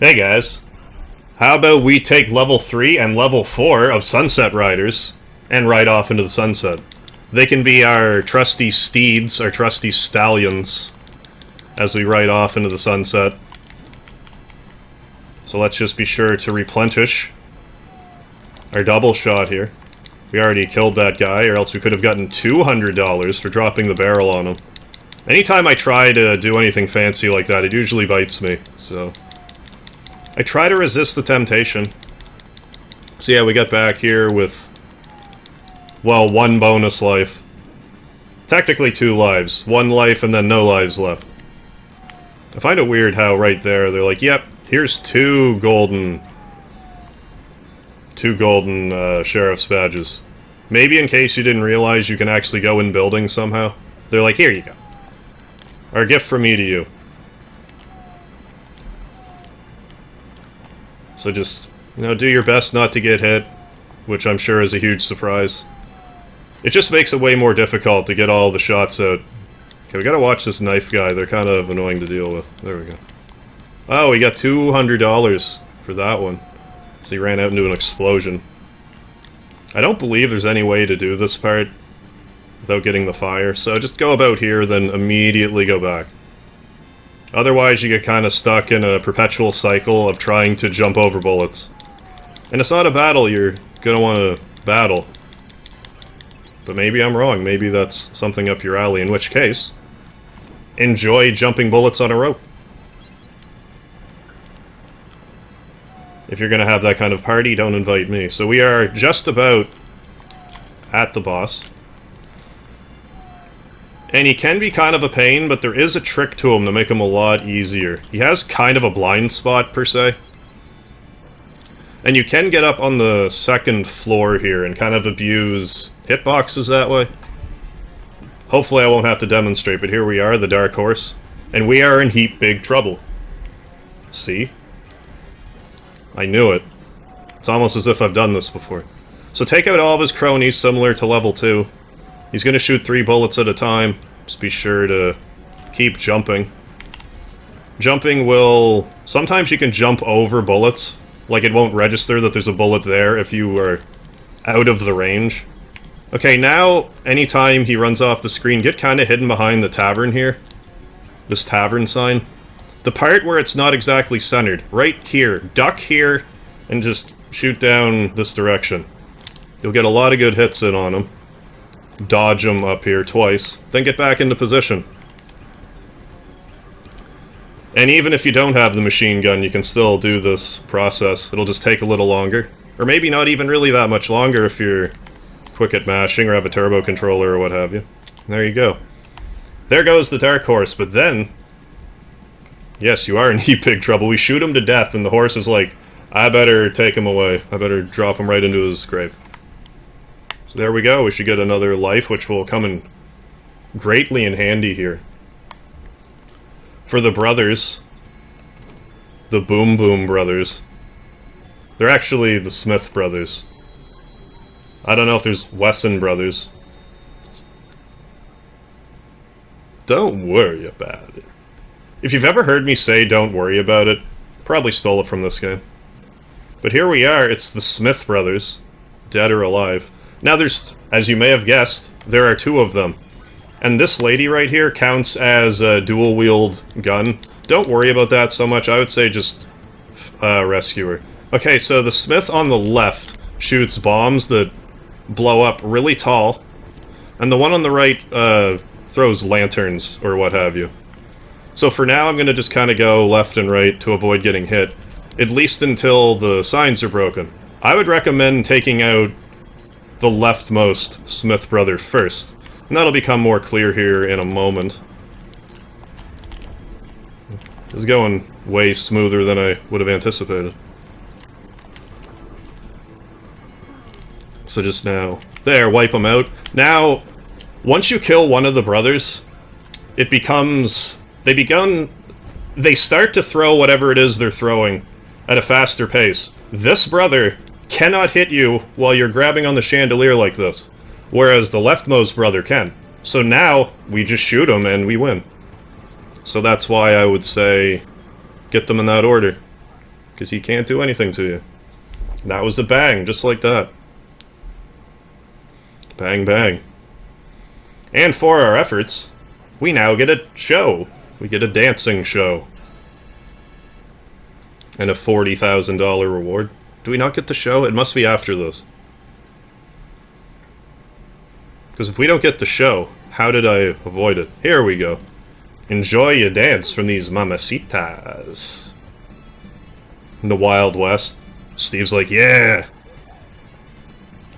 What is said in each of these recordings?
Hey guys, how about we take level 3 and level 4 of Sunset Riders and ride off into the sunset? They can be our trusty steeds, our trusty stallions, as we ride off into the sunset. So let's just be sure to replenish our double shot here. We already killed that guy, or else we could have gotten $200 for dropping the barrel on him. Anytime I try to do anything fancy like that, it usually bites me, so I try to resist the temptation. So yeah, we got back here with, well, 1 bonus life. Technically 2 lives. 1 life and then no lives left. I find it weird how right there they're like, yep, here's 2 golden sheriff's badges. Maybe in case you didn't realize you can actually go in buildings somehow. They're like, here you go. Our gift from me to you. So just, do your best not to get hit, which I'm sure is a huge surprise. It just makes it way more difficult to get all the shots out. Okay, we gotta watch this knife guy. They're kind of annoying to deal with. There we go. Oh, we got $200 for that one. So he ran out into an explosion. I don't believe there's any way to do this part without getting the fire, so just go about here, then immediately go back. Otherwise, you get kind of stuck in a perpetual cycle of trying to jump over bullets. And it's not a battle you're gonna want to battle. But maybe I'm wrong. Maybe that's something up your alley, in which case, enjoy jumping bullets on a rope. If you're gonna have that kind of party, don't invite me. So we are just about at the boss. And he can be kind of a pain, but there is a trick to him to make him a lot easier. He has kind of a blind spot, per se. And you can get up on the 2nd floor here and kind of abuse hitboxes that way. Hopefully I won't have to demonstrate, but here we are, the Dark Horse. And we are in heap big trouble. See? I knew it. It's almost as if I've done this before. So take out all of his cronies, similar to level 2. He's gonna shoot 3 bullets at a time. Just be sure to keep jumping. Jumping will... Sometimes you can jump over bullets. Like, it won't register that there's a bullet there if you are out of the range. Okay, now, anytime he runs off the screen, get kind of hidden behind the tavern here. This tavern sign. The part where it's not exactly centered. Right here. Duck here, and just shoot down this direction. You'll get a lot of good hits in on him. Dodge him up here twice, then get back into position. And even if you don't have the machine gun, you can still do this process. It'll just take a little longer. Or maybe not even really that much longer if you're quick at mashing or have a turbo controller or what have you. There you go. There goes the Dark Horse, but then... Yes, you are in heap big trouble. We shoot him to death, and the horse is like, I better take him away. I better drop him right into his grave. So there we go. We should get another life, which will come in greatly in handy here. For the brothers, the Boom Boom brothers. They're actually the Smith brothers. I don't know if there's Wesson brothers. Don't worry about it. If you've ever heard me say don't worry about it, probably stole it from this game. But here we are, it's the Smith brothers, dead or alive. Now there's, as you may have guessed, there are 2 of them. And this lady right here counts as a dual-wield gun. Don't worry about that so much, I would say just rescue her. Okay, so the Smith on the left shoots bombs that blow up really tall. And the one on the right throws lanterns, or what have you. So for now I'm gonna just kinda go left and right to avoid getting hit. At least until the signs are broken. I would recommend taking out the leftmost Smith brother first. And that'll become more clear here in a moment. It's going way smoother than I would have anticipated. So just now... There, wipe them out. Now, once you kill one of the brothers, it becomes... They start to throw whatever it is they're throwing at a faster pace. This brother cannot hit you while you're grabbing on the chandelier like this, whereas the leftmost brother can. So now, we just shoot him and we win. So that's why I would say, get them in that order. because he can't do anything to you. And that was a bang, just like that. Bang, bang. And for our efforts, we now get a show. We get a dancing show. And a $40,000 reward. Do we not get the show? It must be after this. Because if we don't get the show, how did I avoid it? Here we go. Enjoy your dance from these mamacitas. In the Wild West, Steve's like, yeah!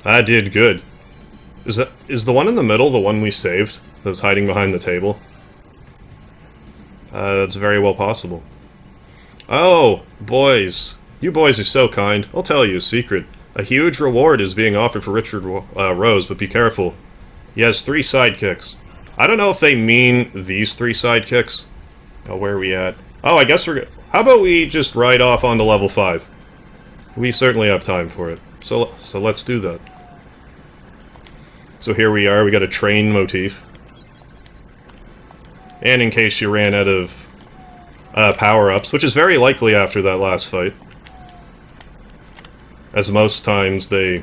I did good. Is the one in the middle the one we saved? That was hiding behind the table? That's very well possible. Oh, boys. You boys are so kind. I'll tell you a secret. A huge reward is being offered for Richard Rose, but be careful. He has 3 sidekicks. I don't know if they mean these 3 sidekicks. Oh, where are we at? Oh, I guess we're... How about we just ride off onto level 5? We certainly have time for it. So let's do that. So here we are, we got a train motif. And in case you ran out of power-ups, which is very likely after that last fight. As most times they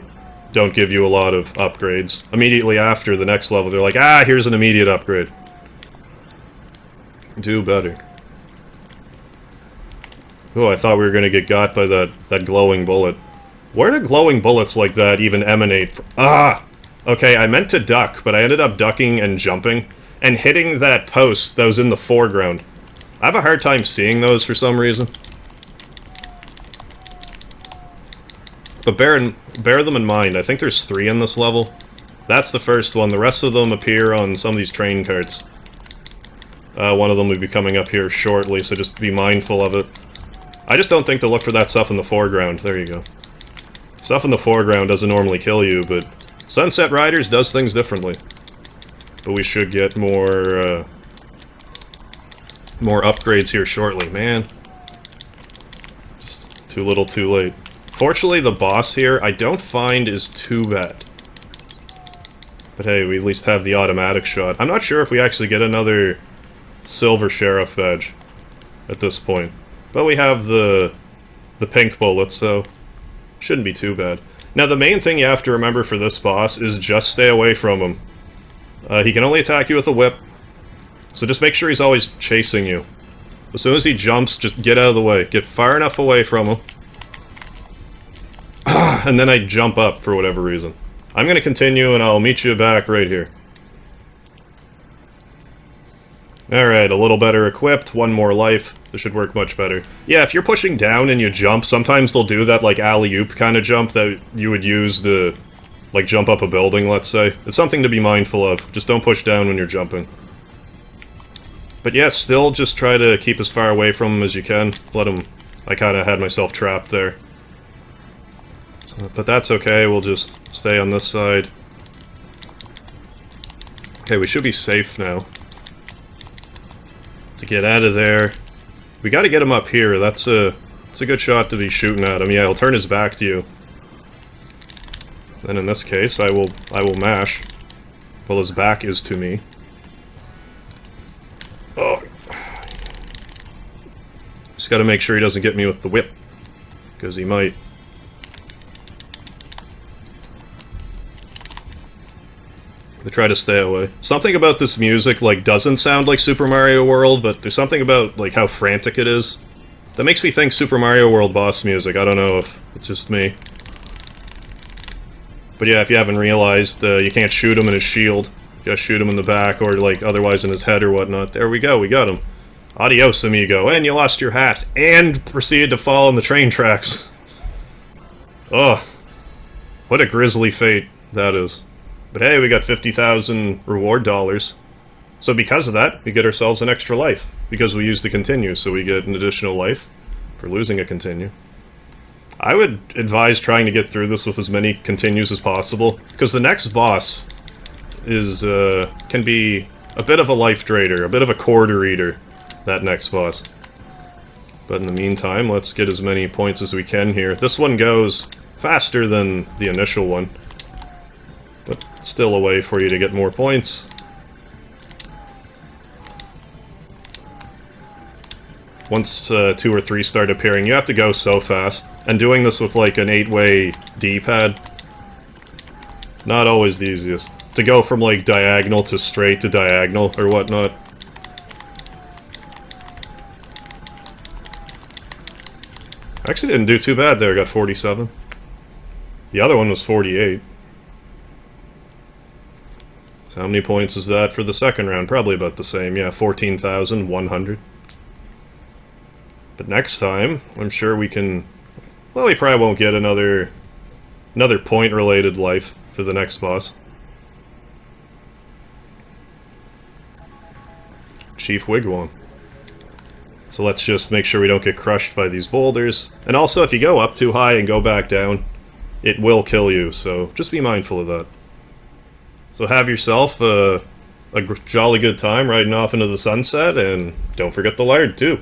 don't give you a lot of upgrades. Immediately after the next level, they're like, ah, here's an immediate upgrade. Do better. Oh, I thought we were going to get got by that glowing bullet. Where do glowing bullets like that even emanate from? Ah! Okay, I meant to duck, but I ended up ducking and jumping, and hitting that post that was in the foreground. I have a hard time seeing those for some reason. But bear them in mind, I think there's 3 in this level. That's the first one, the rest of them appear on some of these train carts. One of them will be coming up here shortly, so just be mindful of it. I just don't think to look for that stuff in the foreground. There you go. Stuff in the foreground doesn't normally kill you, but Sunset Riders does things differently. But we should get more upgrades here shortly. Man. Just too little, too late. Fortunately, the boss here, I don't find is too bad. But hey, we at least have the automatic shot. I'm not sure if we actually get another silver sheriff badge at this point. But we have the pink bullets, so shouldn't be too bad. Now, the main thing you have to remember for this boss is just stay away from him. He can only attack you with a whip, so just make sure he's always chasing you. As soon as he jumps, just get out of the way. Get far enough away from him. And then I jump up for whatever reason. I'm gonna continue and I'll meet you back right here. Alright, a little better equipped, 1 more life. This should work much better. Yeah, if you're pushing down and you jump, sometimes they'll do that, like, alley-oop kind of jump that you would use to, like, jump up a building, let's say. It's something to be mindful of. Just don't push down when you're jumping. But yeah, still just try to keep as far away from him as you can. Let him... I kind of had myself trapped there. So, but that's okay, we'll just stay on this side. Okay, we should be safe now. To get out of there. We gotta get him up here, it's a good shot to be shooting at him. Yeah, he'll turn his back to you. Then in this case, I will mash. Well, his back is to me. Oh. Just gotta make sure he doesn't get me with the whip. Because he might. I try to stay away. Something about this music, like, doesn't sound like Super Mario World, but there's something about, like, how frantic it is that makes me think Super Mario World boss music. I don't know if it's just me. But yeah, if you haven't realized, you can't shoot him in his shield. You gotta shoot him in the back, or, like, otherwise in his head or whatnot. There we go, we got him. Adios, amigo. And you lost your hat. And proceeded to fall on the train tracks. Ugh. What a grisly fate that is. But hey, we got 50,000 reward dollars. So because of that, we get ourselves an extra life. Because we use the continue, so we get an additional life for losing a continue. I would advise trying to get through this with as many continues as possible. Because the next boss is, can be a bit of a life drainer, a bit of a quarter eater, that next boss. But in the meantime, let's get as many points as we can here. This one goes faster than the initial one. But still a way for you to get more points. Once 2 or 3 start appearing, you have to go so fast. And doing this with like an 8-way D-pad, not always the easiest. To go from like diagonal to straight to diagonal or whatnot. Actually didn't do too bad there, got 47. The other one was 48. So how many points is that for the second round? Probably about the same, yeah, 14,100. But next time, I'm sure we can... Well, we probably won't get another point-related life for the next boss. Chief Wigwam. So let's just make sure we don't get crushed by these boulders. And also, if you go up too high and go back down, it will kill you, so just be mindful of that. So have yourself a jolly good time riding off into the sunset, and don't forget the lard, too.